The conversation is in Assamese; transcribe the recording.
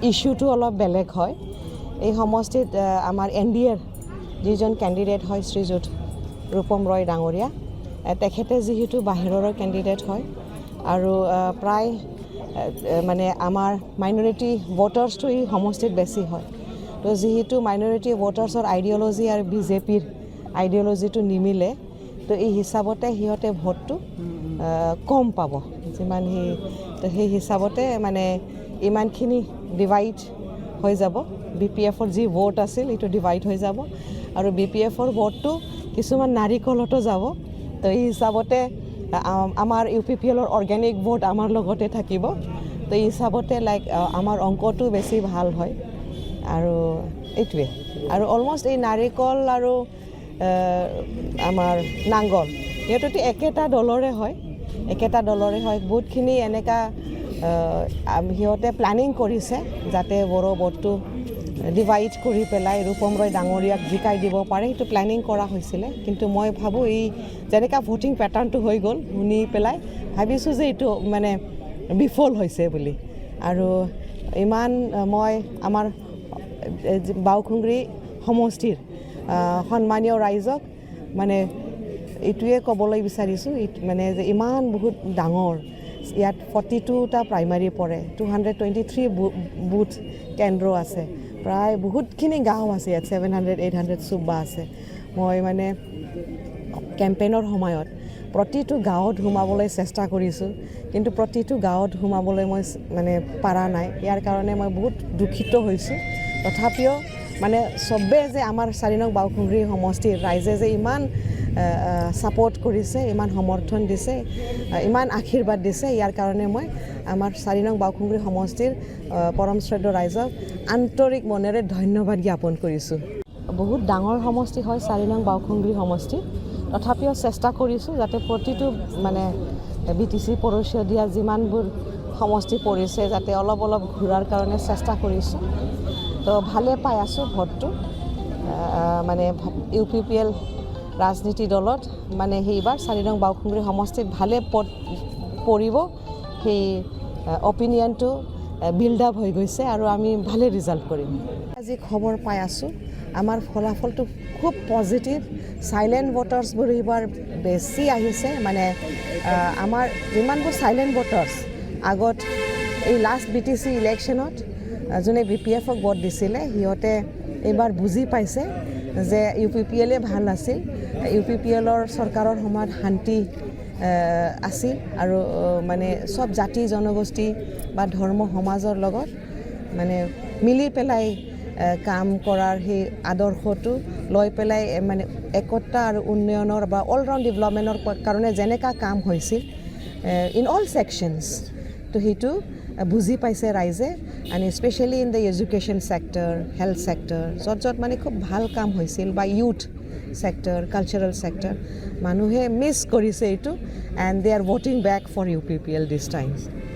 ইস্যুটো অলপ বেলেগ হয় এই সমষ্টিত আমাৰ NDAৰ যিজন কেণ্ডিডেট হয় শ্ৰীযুত ৰূপম ৰয় ডাঙৰীয়া তেখেতে যিহেতু বাহিৰৰ কেণ্ডিডেট হয় আৰু প্ৰায় মানে আমাৰ মাইনৰিটি ভোটাৰ্ছটো এই সমষ্টিত বেছি হয় তো যেহেতু মাইনৰিটি ভোটাৰ্ছৰ আইডিঅলজি আৰু বিজেপিৰ আইডিঅলজিটো নিমিলে তো এই হিচাপতে সিহঁতে ভোটটো কম পাব যিমান সেই হিচাপতে মানে ইমানখিনি ডিভাইড হৈ যাব BPFৰ যি ভোট আছিল এইটো ডিভাইড হৈ যাব আৰু BPFৰ ভোটটো কিছুমান নাৰিকলতো যাব তো এই হিচাপতে আমাৰ UPPLৰ অৰ্গেনিক ভোট আমাৰ লগতে থাকিব তো এই হিচাপতে লাইক আমাৰ অংকটো বেছি ভাল হয় আৰু এইটোৱে আৰু অলমষ্ট এই নাৰিকল আৰু আমাৰ নাংগল সিহঁততো একেটা দলৰে হয় বহুতখিনি এনেকা সিহঁতে প্লানিং কৰিছে যাতে বড়ো ভোটটো ডিভাইড কৰি পেলাই ৰূপম ৰয় ডাঙৰীয়াক জিকাই দিব পাৰে সেইটো প্লেনিং কৰা হৈছিলে কিন্তু মই ভাবোঁ এই যেনেকা ভোটিং পেটাৰ্ণটো হৈ গ'ল শুনি পেলাই ভাবিছোঁ যে এইটো মানে বিফল হৈছে বুলি আৰু ইমান মই আমাৰ বাওখুংগ্ৰী সমষ্টিৰ সন্মানীয় ৰাইজক মানে এইটোৱে ক'বলৈ বিচাৰিছোঁ মানে যে ইমান বহুত ডাঙৰ ইয়াত 42টা প্ৰাইমাৰী পৰে 223 বুথ কেন্দ্ৰ আছে প্ৰায় বহুতখিনি গাঁও আছে ইয়াত 700-800 চুব্বা আছে মই মানে কেম্পেইনৰ সময়ত প্ৰতিটো গাঁৱত সোমাবলৈ চেষ্টা কৰিছোঁ কিন্তু প্ৰতিটো গাঁৱত সোমাবলৈ মই মানে পাৰা নাই ইয়াৰ কাৰণে মই বহুত দুখিত হৈছোঁ তথাপিও মানে চবে যে আমাৰ 4 নং বাওখুংগ্ৰী সমষ্টিৰ ৰাইজে যে ইমান সাপোৰ্ট কৰিছে ইমান সমৰ্থন দিছে ইমান আশীৰ্বাদ দিছে ইয়াৰ কাৰণে মই আমাৰ 4 নং বাওখুংগ্ৰী সমষ্টিৰ পৰম শ্ৰদ্ধেয় ৰাইজক আন্তৰিক মনেৰে ধন্যবাদ জ্ঞাপন কৰিছোঁ বহুত ডাঙৰ সমষ্টি হয় 4 নং বাওখুংগ্ৰী সমষ্টি তথাপিও চেষ্টা কৰিছোঁ যাতে প্ৰতিটো মানে BTC পৰস্য দিয়া যিমানবোৰ সমষ্টি পৰিছে যাতে অলপ ঘূৰাৰ কাৰণে চেষ্টা কৰিছোঁ তো ভালে পাই আছোঁ ভোটটো মানে UPPL ৰাজনীতি দলত মানে সেইবাৰ 4 নং বাওখুংগ্ৰী সমষ্টিত ভালে পৰিব সেই অপিনিয়নটো বিল্ড আপ হৈ গৈছে আৰু আমি ভালে ৰিজাল্ট কৰিম আজি খবৰ পাই আছোঁ আমাৰ ফলাফলটো খুব পজিটিভ সাইলেণ্ট ভোটাৰ্ছবোৰ এইবাৰ বেছি আহিছে মানে আমাৰ যিমানবোৰ সাইলেণ্ট ভোটাৰ্ছ আগত এই লাষ্ট BTC ইলেকশ্যনত যোনে BPFক ভোট দিছিলে সিহঁতে এইবাৰ বুজি পাইছে যে UPPLে ভাল আছিল UPPLৰ চৰকাৰৰ সময়ত শান্তি আছিল আৰু মানে সব জাতি জনগোষ্ঠী বা ধৰ্ম সমাজৰ লগত মানে মিলি পেলাই কাম কৰাৰ সেই আদৰ্শটো লৈ পেলাই মানে একতা আৰু উন্নয়নৰ বা অল ৰাউণ্ড ডেভেলপমেণ্টৰ কাৰণে যেনেকা কাম হৈছিল ইন অল সেকশনছ তো সেইটো বুজি পাইছে ৰাইজে and especially in the education sector, health sector, য'ত মানে খুব ভাল কাম হৈছিল বা youth sector, cultural sector, মানুহে মিছ কৰিছে এইটো and they are voting back for UPPL this time.